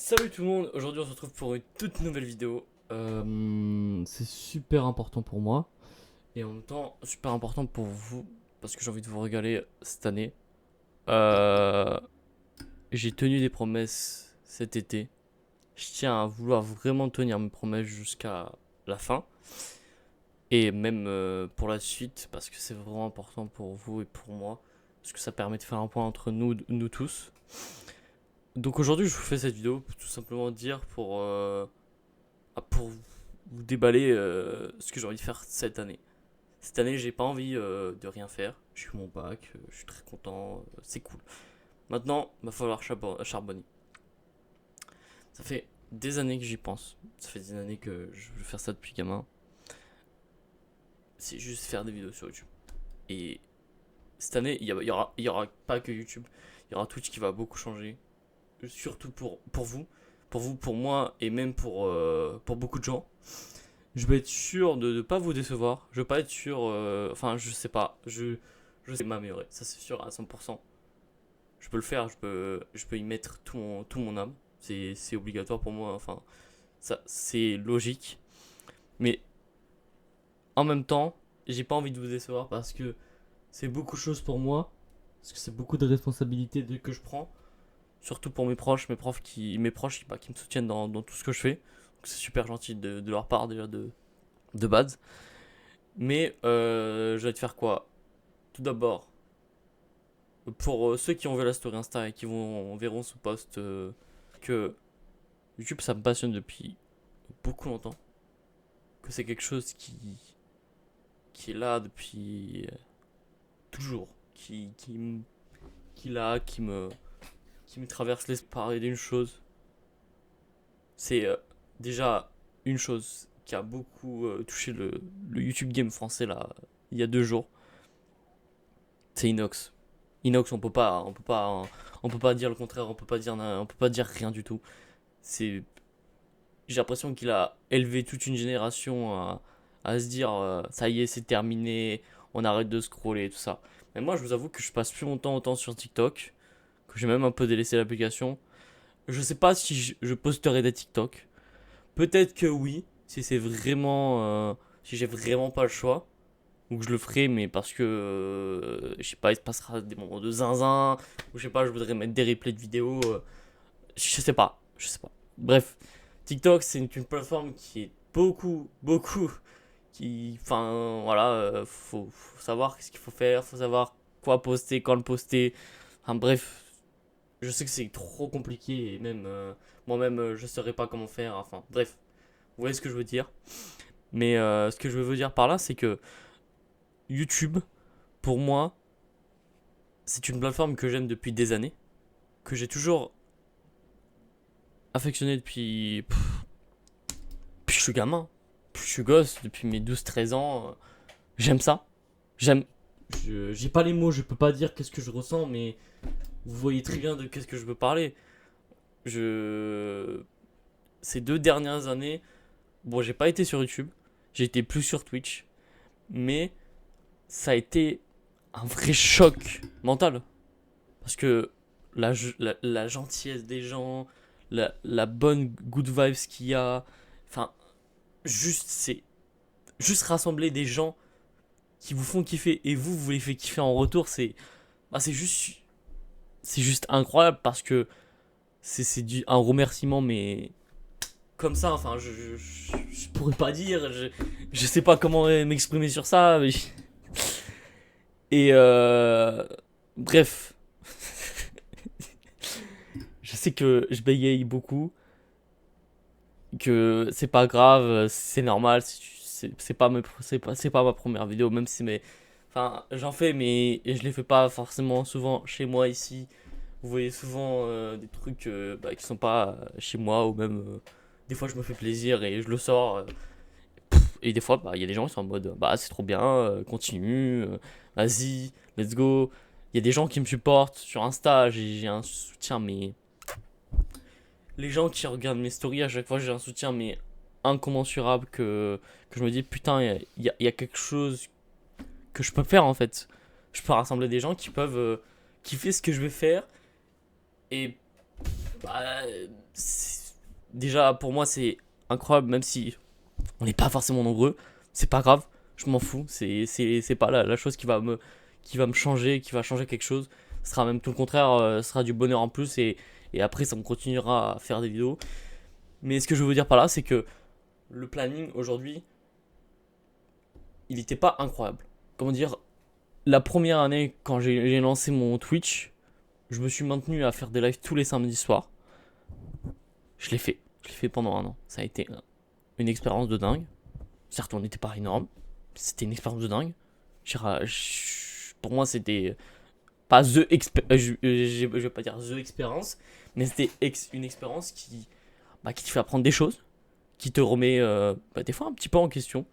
Salut tout le monde, aujourd'hui on se retrouve pour une toute nouvelle vidéo. C'est super important pour moi et en même temps super important pour vous parce que j'ai envie de vous régaler cette année. Euh, j'ai tenu des promesses cet été. Je tiens à vouloir vraiment tenir mes promesses jusqu'à la fin et même pour la suite parce que c'est vraiment important pour vous et pour moi parce que ça permet de faire un point entre nous tous. Donc aujourd'hui je vous fais cette vidéo pour tout simplement dire pour vous déballer ce que j'ai envie de faire cette année. Cette année, j'ai pas envie de rien faire. J'ai eu mon bac, je suis très content, c'est cool. Maintenant, il va falloir charbonner. Ça fait des années que j'y pense. Ça fait des années que je veux faire ça depuis gamin. C'est juste faire des vidéos sur YouTube. Et cette année, il y aura pas que YouTube. Il y aura Twitch qui va beaucoup changer. Surtout pour vous. Pour vous, pour moi et même pour beaucoup de gens. Je vais être sûr de ne pas vous décevoir. Je vais pas être sûr. Enfin, je sais pas. Je sais m'améliorer. Ça, c'est sûr à 100%. Je peux le faire. Je peux y mettre tout mon âme. C'est obligatoire pour moi. Enfin, ça, c'est logique. Mais en même temps, j'ai pas envie de vous décevoir parce que c'est beaucoup de choses pour moi. Parce que c'est beaucoup de responsabilités que je prends. Surtout pour mes proches, mes proches qui me soutiennent dans tout ce que je fais. Donc c'est super gentil de leur part déjà de base. Mais je vais te faire quoi? Tout d'abord, pour ceux qui ont vu la story Insta et qui verront ce post, que YouTube ça me passionne depuis beaucoup longtemps. Que c'est quelque chose qui est là depuis toujours. Qui est là, qui me traverse l'esprit. Parler d'une chose, c'est déjà une chose qui a beaucoup touché le YouTube game français là, il y a 2 jours. C'est Inox. Inox, on peut pas dire le contraire, on peut pas dire rien du tout. C'est, j'ai l'impression qu'il a élevé toute une génération à se dire, ça y est, c'est terminé, on arrête de scroller et tout ça. Mais moi, je vous avoue que je passe plus longtemps autant sur TikTok, que j'ai même un peu délaissé l'application. Je sais pas si je posterai des TikTok. Peut-être que oui, si c'est vraiment, si j'ai vraiment pas le choix. Ou que je le ferai, mais parce que, je sais pas, il se passera des moments de zinzin, ou je sais pas, je voudrais mettre des replays de vidéos, je sais pas. Bref, TikTok, c'est une plateforme qui est beaucoup, enfin, voilà, faut savoir ce qu'il faut faire, faut savoir quoi poster, quand le poster, enfin bref, je sais que c'est trop compliqué, et même, moi-même, je saurais pas comment faire, enfin, bref, vous voyez ce que je veux dire. Mais ce que je veux vous dire par là, c'est que YouTube, pour moi, c'est une plateforme que j'aime depuis des années, que j'ai toujours affectionné depuis que je suis gamin, depuis que je suis gosse, depuis mes 12 13 ans. J'aime ça. J'aime. J'ai pas les mots, je peux pas dire qu'est-ce que je ressens, mais vous voyez très bien de qu'est-ce que je veux parler. Je. Ces 2 dernières années, bon, j'ai pas été sur YouTube, j'ai été plus sur Twitch, mais ça a été un vrai choc mental. Parce que la gentillesse des gens, la bonne good vibes qu'il y a, enfin, c'est juste rassembler des gens qui vous font kiffer et vous les faites kiffer en retour, bah, c'est juste incroyable parce que un remerciement, mais comme ça, enfin, je pourrais pas dire, je sais pas comment m'exprimer sur ça, et bref, je sais que je bégaye beaucoup, que c'est pas grave, c'est normal, c'est pas ma première vidéo, même si enfin, j'en fais, mais je les fais pas forcément souvent chez moi ici. Vous voyez souvent des trucs bah, qui sont pas chez moi, ou même des fois je me fais plaisir et je le sors. Et des fois, bah, il y a des gens qui sont en mode, bah c'est trop bien, continue, vas-y, let's go. Il y a des gens qui me supportent sur Insta, j'ai un soutien, mais les gens qui regardent mes stories, à chaque fois j'ai un soutien, mais incommensurable, que je me dis putain, il y a quelque chose que je peux faire en fait. Je peux rassembler des gens qui peuvent kiffer ce que je vais faire, et bah, déjà, pour moi, c'est incroyable, même si on n'est pas forcément nombreux. C'est pas grave, je m'en fous. C'est pas la chose qui va me changer, qui va changer quelque chose. Ce sera même tout le contraire, ce sera du bonheur en plus. Et après, ça me continuera à faire des vidéos. Mais ce que je veux dire par là, c'est que le planning aujourd'hui, il n'était pas incroyable. Comment dire, la première année, quand j'ai lancé mon Twitch, je me suis maintenu à faire des lives tous les samedis soirs. Je l'ai fait. Je l'ai fait pendant un an. Ça a été une expérience de dingue. Certes, on n'était pas énorme. C'était une expérience de dingue. Pour moi, c'était pas je vais pas dire the expérience, mais c'était une expérience qui te fait apprendre des choses, qui te remet des fois un petit peu en question.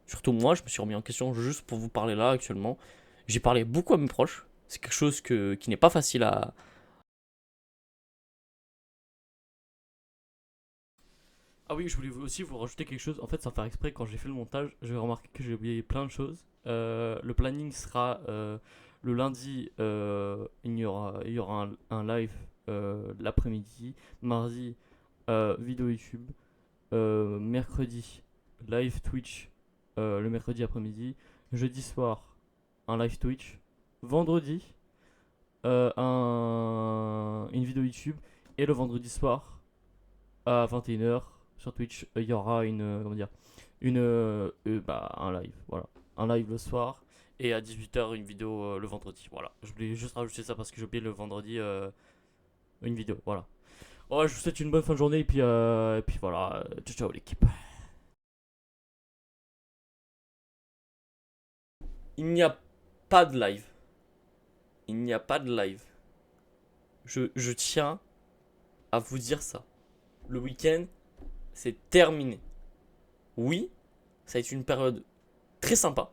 Surtout moi, je me suis remis en question juste pour vous parler là actuellement. J'ai parlé beaucoup à mes proches. C'est quelque chose qui n'est pas facile à. Ah oui, je voulais aussi vous rajouter quelque chose. En fait, sans faire exprès, quand j'ai fait le montage, j'ai remarqué que j'ai oublié plein de choses. Le planning sera le lundi, il y aura un live l'après-midi. Mardi, vidéo YouTube. Mercredi, live Twitch le mercredi après-midi. Jeudi soir, un live Twitch. Vendredi, une vidéo YouTube. Et le vendredi soir, à 21h sur Twitch, il y aura comment dire, un live. Voilà. Un live le soir. Et à 18h, une vidéo le vendredi. Voilà. Je voulais juste rajouter ça parce que j'ai oublié le vendredi une vidéo. Voilà. Ouais, je vous souhaite une bonne fin de journée. Et puis voilà. Ciao, ciao l'équipe. Il n'y a pas de live. Il n'y a pas de live. Je tiens à vous dire ça. Le week-end, c'est terminé. Oui, ça a été une période très sympa,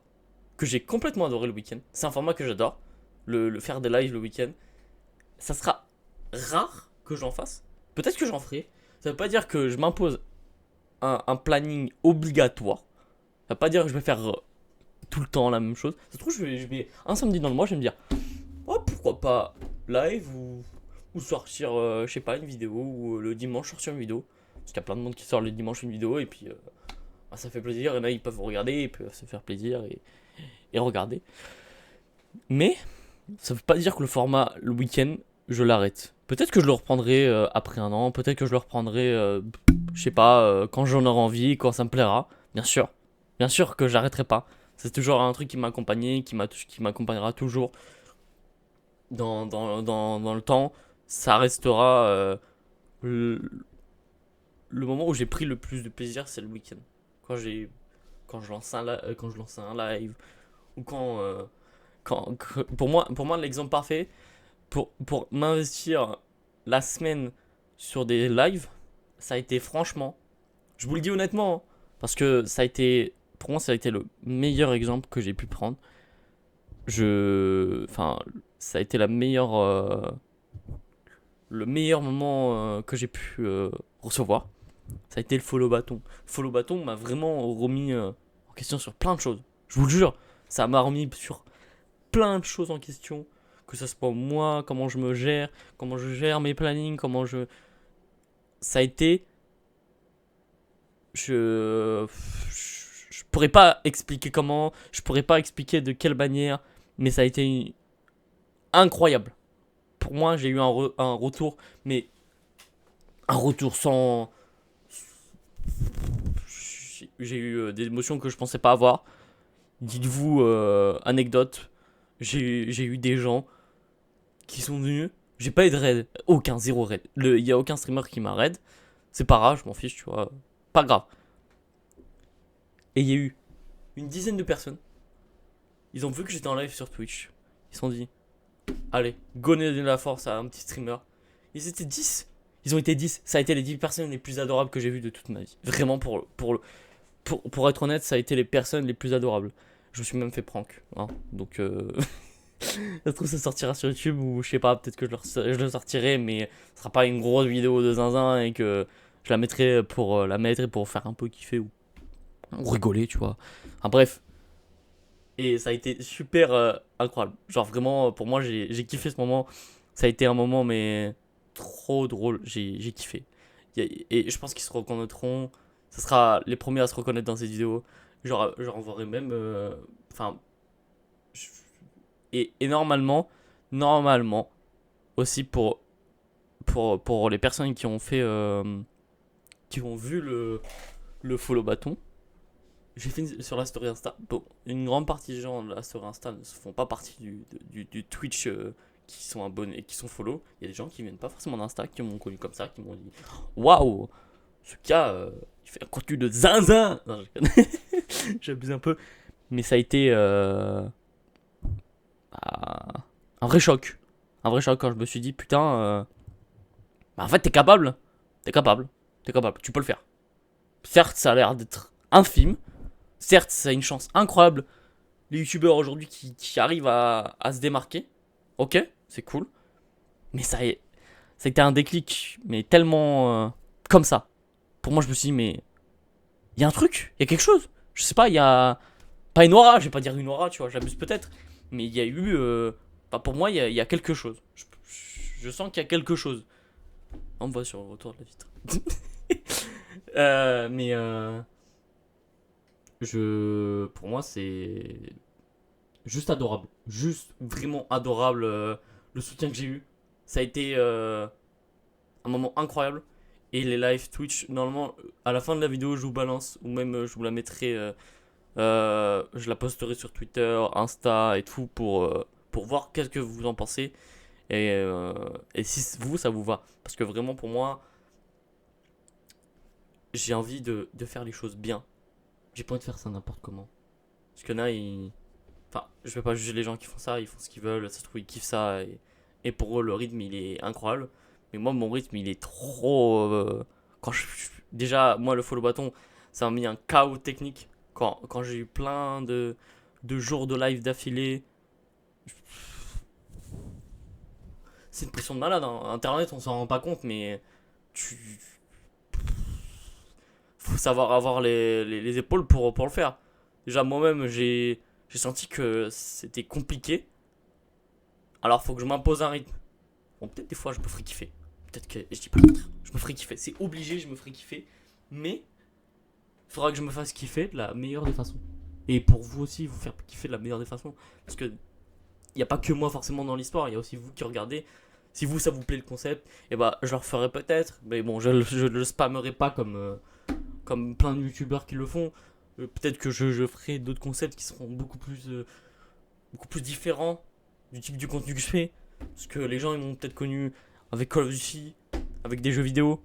que j'ai complètement adoré le week-end. C'est un format que j'adore, le faire des lives le week-end. Ça sera rare que j'en fasse. Peut-être que j'en ferai. Ça veut pas dire que je m'impose un planning obligatoire. Ça veut pas dire que je vais faire tout le temps la même chose. Ça se trouve, je vais un samedi dans le mois, je vais me dire, oh, pourquoi pas live ou sortir, je sais pas, une vidéo, ou le dimanche sortir une vidéo. Parce qu'il y a plein de monde qui sort le dimanche une vidéo, et puis ça fait plaisir, et là ils peuvent regarder, ils peuvent se faire plaisir et regarder. Mais ça veut pas dire que le format le week-end, je l'arrête. Peut-être que je le reprendrai après un an, peut-être que je le reprendrai, je sais pas, quand j'en aurai envie, quand ça me plaira. Bien sûr. Bien sûr que j'arrêterai pas. C'est toujours un truc qui m'a accompagné, qui m'accompagnera toujours dans le temps. Ça restera le, le moment où j'ai pris le plus de plaisir, c'est le week-end. Quand j'ai quand je lance un live ou pour moi l'exemple parfait pour m'investir la semaine sur des lives, ça a été franchement, je vous le dis honnêtement, hein, parce que pour moi ça a été le meilleur exemple que j'ai pu prendre. Enfin, ça a été le meilleur moment que j'ai pu recevoir. Ça a été le follow bâton. Follow bâton m'a vraiment remis en question sur plein de choses. Je vous le jure, ça m'a remis sur plein de choses en question. Que ce soit moi, comment je gère mes plannings, Ça a été. Je. Je pourrais pas expliquer comment, je pourrais pas expliquer de quelle manière, mais ça a été incroyable. Pour moi, j'ai eu un retour, mais un retour sans. J'ai eu des émotions que je pensais pas avoir. Dites-vous, anecdote, j'ai eu des gens qui sont venus. J'ai pas eu de raid, aucun, zéro raid. Il y a aucun streamer qui m'a raid. C'est pas grave, je m'en fiche, tu vois. Pas grave. Et il y a eu une dizaine de personnes. Ils ont vu que j'étais en live sur Twitch. Ils se sont dit, allez, go donner de la force à un petit streamer. Ils étaient 10. Ils ont été 10. Ça a été les 10 personnes les plus adorables que j'ai vues de toute ma vie. Vraiment, pour être honnête, ça a été les personnes les plus adorables. Je me suis même fait prank. Hein. Donc, ça se trouve, ça sortira sur YouTube ou je sais pas, peut-être que je le sortirai, mais ce sera pas une grosse vidéo de zinzin et que je la mettrai pour la mettre et pour faire un peu kiffer ou rigoler, tu vois. Enfin, bref. Et ça a été super incroyable. Genre, vraiment, pour moi, j'ai kiffé ce moment. Ça a été un moment, mais trop drôle. J'ai kiffé. Et je pense qu'ils se reconnaîtront. Ça sera les premiers à se reconnaître dans cette vidéo. J'en enverrai même. Enfin. Je- et normalement, aussi pour les personnes qui ont fait. Qui ont vu le follow bâton. J'ai fait sur la story Insta. Bon, une grande partie des gens de la story Insta ne se font pas partie du Twitch qui sont abonnés, qui sont follow. Il y a des gens qui viennent pas forcément d'Insta, qui m'ont connu comme ça, qui m'ont dit waouh, ce gars, il fait un contenu de zinzin. Non, je déconne. J'abuse un peu. Mais ça a été bah, un vrai choc. Un vrai choc quand je me suis dit putain, bah, en fait, t'es capable. T'es capable. T'es capable. Tu peux le faire. Certes, ça a l'air d'être infime. Certes, ça a une chance incroyable. Les youtubeurs aujourd'hui qui arrivent à se démarquer. Ok, c'est cool. Mais ça a été un déclic, mais tellement comme ça. Pour moi, je me suis dit, mais il y a un truc, il y a quelque chose. Je sais pas, il y a. Pas une aura, je vais pas dire une aura, tu vois, j'abuse peut-être. Mais il y a eu. Enfin, pour moi, il y a quelque chose. Je sens qu'il y a quelque chose. On me voit sur le retour de la vitre. Mais pour moi, c'est juste adorable. Juste vraiment adorable le soutien que j'ai eu. Ça a été un moment incroyable. Et les live Twitch, normalement, à la fin de la vidéo, je vous balance. Ou même, je vous la mettrai. Je la posterai sur Twitter, Insta et tout pour voir qu'est-ce que vous en pensez. Et si vous, ça vous va. Parce que vraiment, pour moi, j'ai envie de faire les choses bien. J'ai pas envie de faire ça n'importe comment. Parce qu'il y en a, enfin, je vais pas juger les gens qui font ça, ils font ce qu'ils veulent, ça se trouve, ils kiffent ça. Et pour eux, le rythme, il est incroyable. Mais moi, mon rythme, il est trop. Déjà, moi, le follow bâton, ça m'a mis un chaos technique. Quand j'ai eu plein de jours de live d'affilée. C'est une pression de malade, hein. Internet, on s'en rend pas compte, mais tu. Faut savoir avoir les épaules pour le faire. Déjà, moi-même, j'ai senti que c'était compliqué. Alors, faut que je m'impose un rythme. Bon, peut-être des fois, je me ferai kiffer. Peut-être que je dis pas le contraire. Je me ferai kiffer. C'est obligé, je me ferai kiffer. Mais, il faudra que je me fasse kiffer de la meilleure des façons. Et pour vous aussi, vous faire kiffer de la meilleure des façons. Parce que il n'y a pas que moi forcément dans l'histoire, il y a aussi vous qui regardez. Si vous, ça vous plaît le concept, et bah je le referai peut-être. Mais bon, je le spammerai pas comme plein de youtubeurs qui le font. Peut-être que je ferai d'autres concepts qui seront beaucoup plus différents du type du contenu que je fais. Parce que les gens ils m'ont peut-être connu avec Call of Duty, avec des jeux vidéo.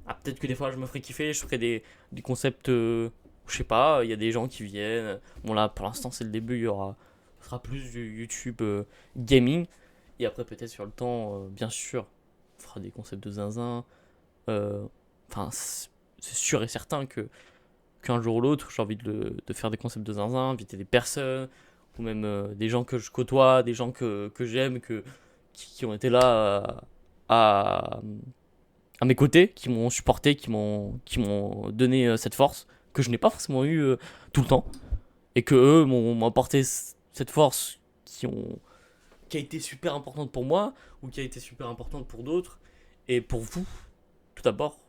Ah, peut-être que des fois je me ferai kiffer, je ferai des concepts, je sais pas, il y a des gens qui viennent. Bon là pour l'instant c'est le début, ce sera plus du YouTube gaming. Et après peut-être sur le temps, bien sûr, on fera des concepts de zinzin. Euh, Enfin, c'est sûr et certain qu'un jour ou l'autre, j'ai envie de faire des concepts de zinzin, inviter des personnes, ou même des gens que je côtoie, des gens que j'aime, qui ont été là à, à mes côtés, qui m'ont supporté, qui m'ont donné cette force que je n'ai pas forcément eu tout le temps, et que eux m'ont apporté cette force qui a été super importante pour moi, ou qui a été super importante pour d'autres, et pour vous, tout d'abord,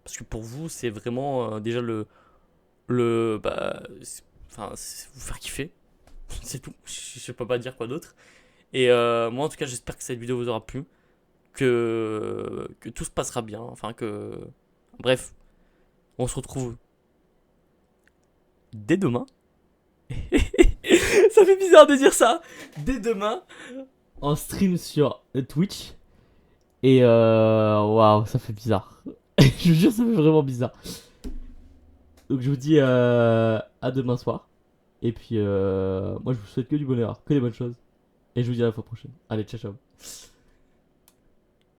parce que pour vous, c'est vraiment déjà enfin, vous faire kiffer, c'est tout, je peux pas dire quoi d'autre. Et moi en tout cas, j'espère que cette vidéo vous aura plu, que tout se passera bien, enfin que... Bref, on se retrouve dès demain. Ça fait bizarre de dire ça. Dès demain, en stream sur Twitch. Et waouh, ça fait bizarre. Je vous jure, ça fait vraiment bizarre. Donc je vous dis à demain soir. Et puis moi je vous souhaite que du bonheur, que des bonnes choses. Et je vous dis à la fois prochaine. Allez, ciao ciao.